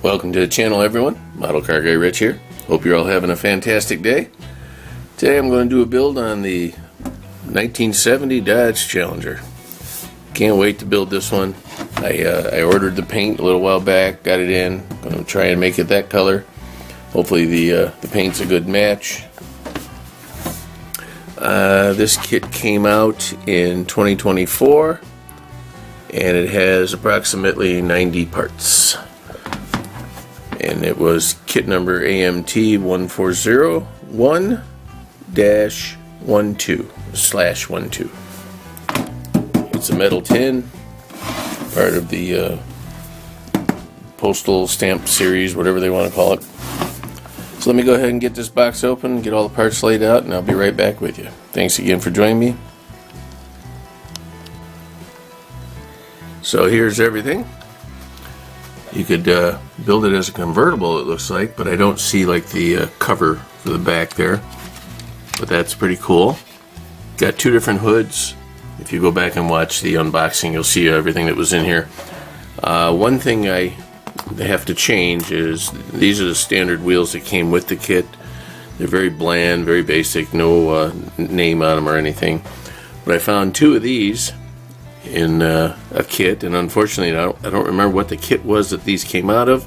Welcome to the channel, everyone. Model Car Guy Rich here. Hope you're all having a fantastic day. Today I'm going to do a build on the 1970 Dodge Challenger. Can't wait to build this one. I ordered the paint a little while back, got it in. I'm going to try and make it that color. Hopefully the paint's a good match. This kit came out in 2024 and it has approximately 90 parts. And it was kit number AMT 1401-12/12. It's a metal tin, part of the postal stamp series, whatever they want to call it. So let me go ahead and get this box open, get all the parts laid out, and I'll be right back with you. Thanks again for joining me. So here's everything. You could build it as a convertible, it looks like, but I don't see like the cover for the back there. But that's pretty cool. Got two different hoods. If you go back and watch the unboxing, you'll see everything that was in here. One thing I have to change is these are the standard wheels that came with the kit. They're very bland, very basic, no name on them or anything. But I found two of these in a kit, and unfortunately I don't remember what the kit was that these came out of,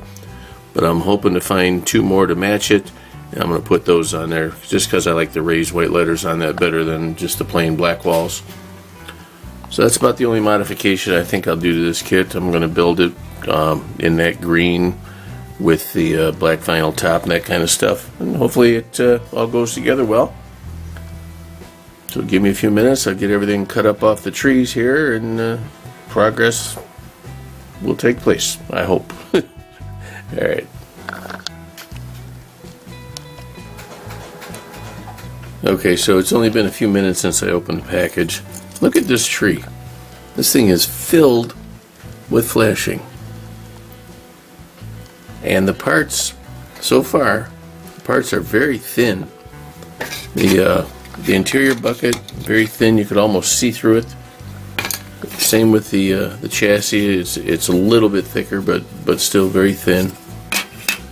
but I'm hoping to find two more to match it, and I'm going to put those on there just because I like the raised white letters on that better than just the plain black walls. So that's about the only modification I think I'll do to this kit. I'm going to build it in that green with the black vinyl top and that kind of stuff, and hopefully it all goes together well. So give me a few minutes, I'll get everything cut up off the trees here, and progress will take place, I hope. Alright. Okay, so it's only been a few minutes since I opened the package. Look at this tree. This thing is filled with flashing. And the parts, so far, the parts are very thin. The interior bucket, very thin, you could almost see through it. Same with the chassis, it's a little bit thicker, but still very thin.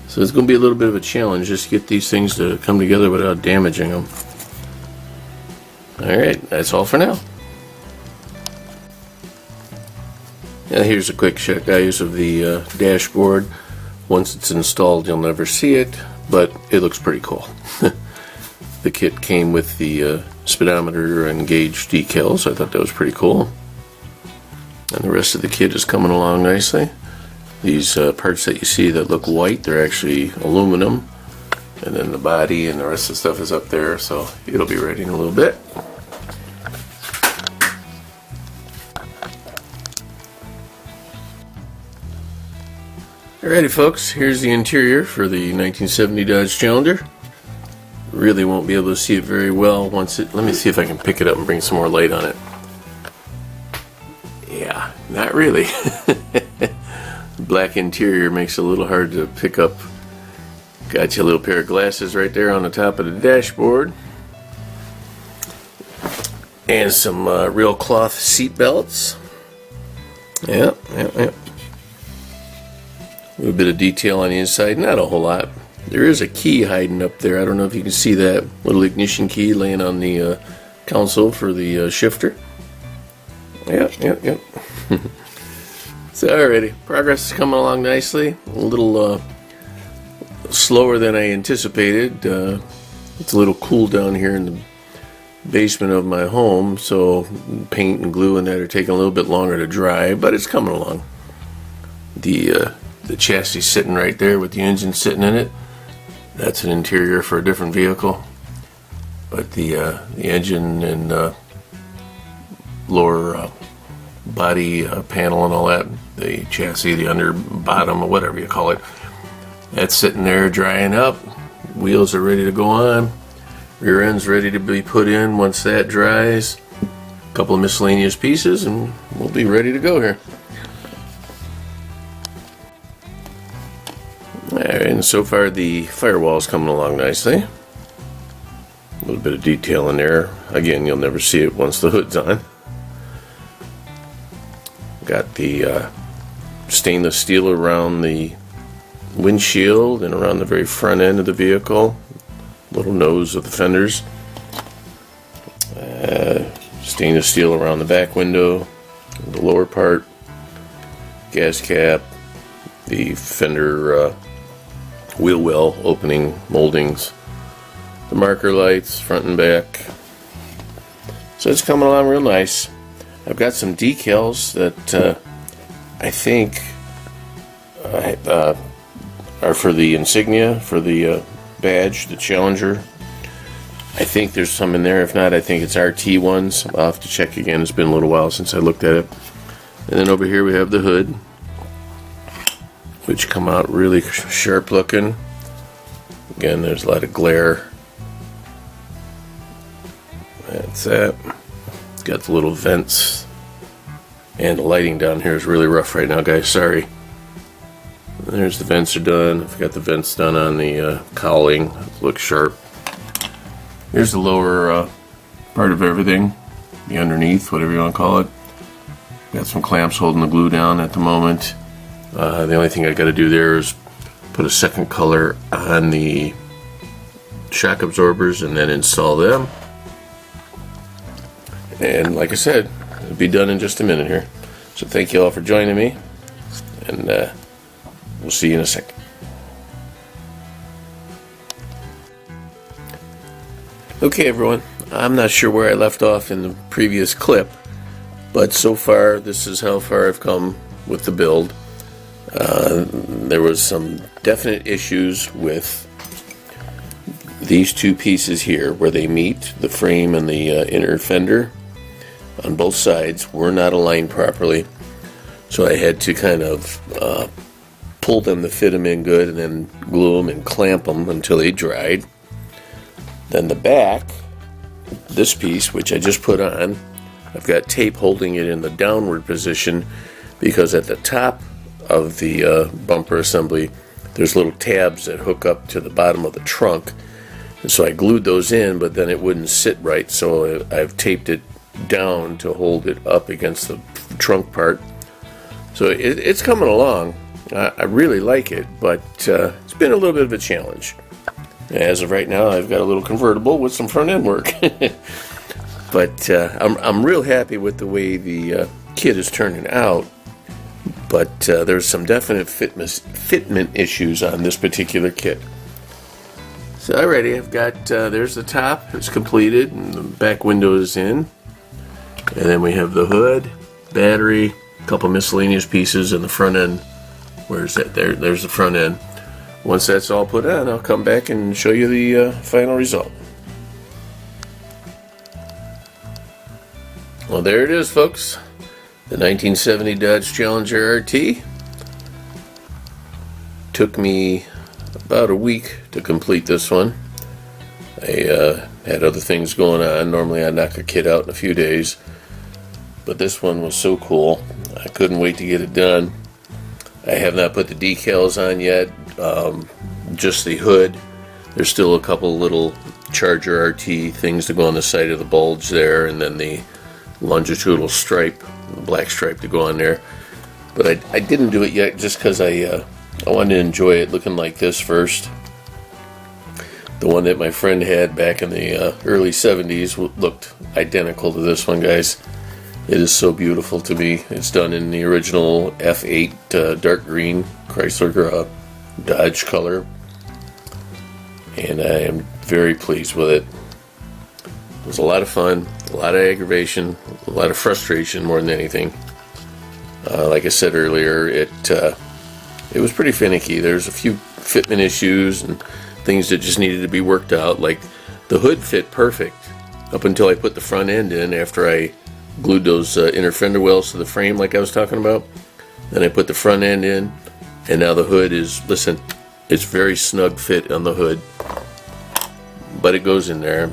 So it's going to be a little bit of a challenge just to get these things to come together without damaging them. Alright, that's all for now. Now here's a quick shot, guys, of the dashboard. Once it's installed, you'll never see it, but it looks pretty cool. The kit came with the speedometer and gauge decals, so I thought that was pretty cool. And the rest of the kit is coming along nicely. These parts that you see that look white, they're actually aluminum. And then the body and the rest of the stuff is up there, so it'll be ready in a little bit. Alrighty folks, here's the interior for the 1970 Dodge Challenger. Really won't be able to see it very well once it, let me see if I can pick it up and bring some more light on it. Yeah, not really. Black interior makes it a little hard to pick up. Got you a little pair of glasses right there on the top of the dashboard. And some real cloth seat belts. Yep. A little bit of detail on the inside, not a whole lot. There is a key hiding up there. I don't know if you can see that little ignition key laying on the console for the shifter. Yep. So alrighty, progress is coming along nicely. A little slower than I anticipated. It's a little cool down here in the basement of my home, so paint and glue and that are taking a little bit longer to dry, but it's coming along. The chassis sitting right there with the engine sitting in it. That's an interior for a different vehicle, but the engine and lower body panel and all that, the chassis, the under bottom or whatever you call it, that's sitting there drying up. Wheels are ready to go on. Rear end's ready to be put in once that dries. A couple of miscellaneous pieces and we'll be ready to go here. Alright, and so far the firewall's coming along nicely. A little bit of detail in there. Again, you'll never see it once the hood's on. Got the stainless steel around the windshield and around the very front end of the vehicle, little nose of the fenders, stainless steel around the back window, the lower part, gas cap, the fender wheel well opening moldings, the marker lights front and back. So it's coming along real nice. I've got some decals that I think are for the insignia, for the badge, the Challenger. I think there's some in there. If not, I think it's RT ones. I'll have to check again. It's been a little while since I looked at it. And then over here we have the hood, which come out really sharp looking. Again, there's a lot of glare. That's that. It's got the little vents. And the lighting down here is really rough right now, guys. Sorry. There's the vents are done. I've got the vents done on the cowling. It looks sharp. Here's the lower part of everything. The underneath, whatever you want to call it. Got some clamps holding the glue down at the moment. The only thing I got to do there is put a second color on the shock absorbers and then install them. And like I said, it'll be done in just a minute here. So thank you all for joining me, and we'll see you in a second. Okay everyone, I'm not sure where I left off in the previous clip, but so far this is how far I've come with the build. There was some definite issues with these two pieces here where they meet, the frame and the inner fender on both sides were not aligned properly, so I had to kind of pull them to fit them in good and then glue them and clamp them until they dried. Then the back, this piece, which I just put on, I've got tape holding it in the downward position because at the top of the bumper assembly there's little tabs that hook up to the bottom of the trunk, and so I glued those in, but then it wouldn't sit right, so I've taped it down to hold it up against the trunk part. So it's coming along. I really like it, but it's been a little bit of a challenge. As of right now, I've got a little convertible with some front end work. But I'm real happy with the way the kit is turning out. But there's some definite fitment issues on this particular kit. So alrighty, I've got, there's the top, it's completed, and the back window is in. And then we have the hood, battery, a couple miscellaneous pieces, and the front end. Where's that? There's the front end. Once that's all put on, I'll come back and show you the final result. Well, there it is, folks. The 1970 Dodge Challenger RT. Took me about a week to complete this one. I had other things going on. Normally I knock a kit out in a few days, but this one was so cool. I couldn't wait to get it done. I have not put the decals on yet, just the hood. There's still a couple little Charger RT things to go on the side of the bulge there, and then the longitudinal stripe, the black stripe to go on there. But I didn't do it yet just because I wanted to enjoy it looking like this first. The one that my friend had back in the early 70s looked identical to this one, guys. It is so beautiful to me. It's done in the original F8 dark green Chrysler Dodge color, and I am very pleased with it. It was a lot of fun, a lot of aggravation, a lot of frustration more than anything. Like I said earlier, it was pretty finicky. There's a few fitment issues and things that just needed to be worked out. Like the hood fit perfect up until I put the front end in after I glued those inner fender wells to the frame like I was talking about. Then I put the front end in, and now the hood is, listen, it's very snug fit on the hood, but it goes in there.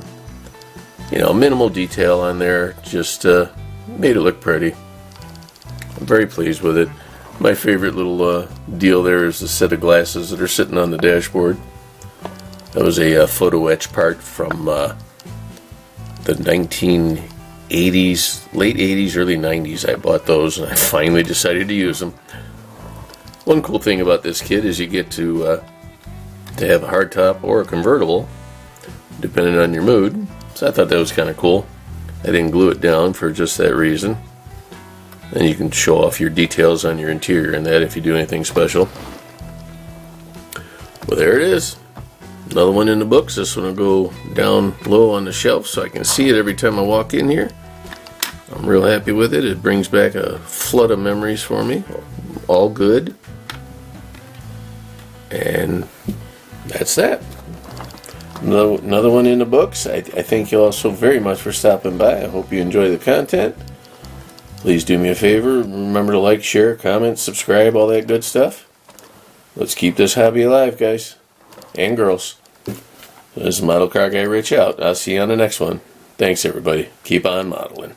You know, minimal detail on there, just made it look pretty. I'm very pleased with it. My favorite little deal there is the set of glasses that are sitting on the dashboard. That was a photo etch part from the 1980s, late 80s, early 90s. I bought those and I finally decided to use them. One cool thing about this kit is you get to have a hardtop or a convertible, depending on your mood. So I thought that was kind of cool. I didn't glue it down for just that reason. And you can show off your details on your interior and that if you do anything special. Well, there it is. Another one in the books. This one will go down low on the shelf so I can see it every time I walk in here. I'm real happy with it. It brings back a flood of memories for me. All good. And that's that. Another one in the books. I thank you all so very much for stopping by. I hope you enjoy the content. Please do me a favor. Remember to like, share, comment, subscribe, all that good stuff. Let's keep this hobby alive, guys. And girls. This is Model Car Guy Rich out. I'll see you on the next one. Thanks, everybody. Keep on modeling.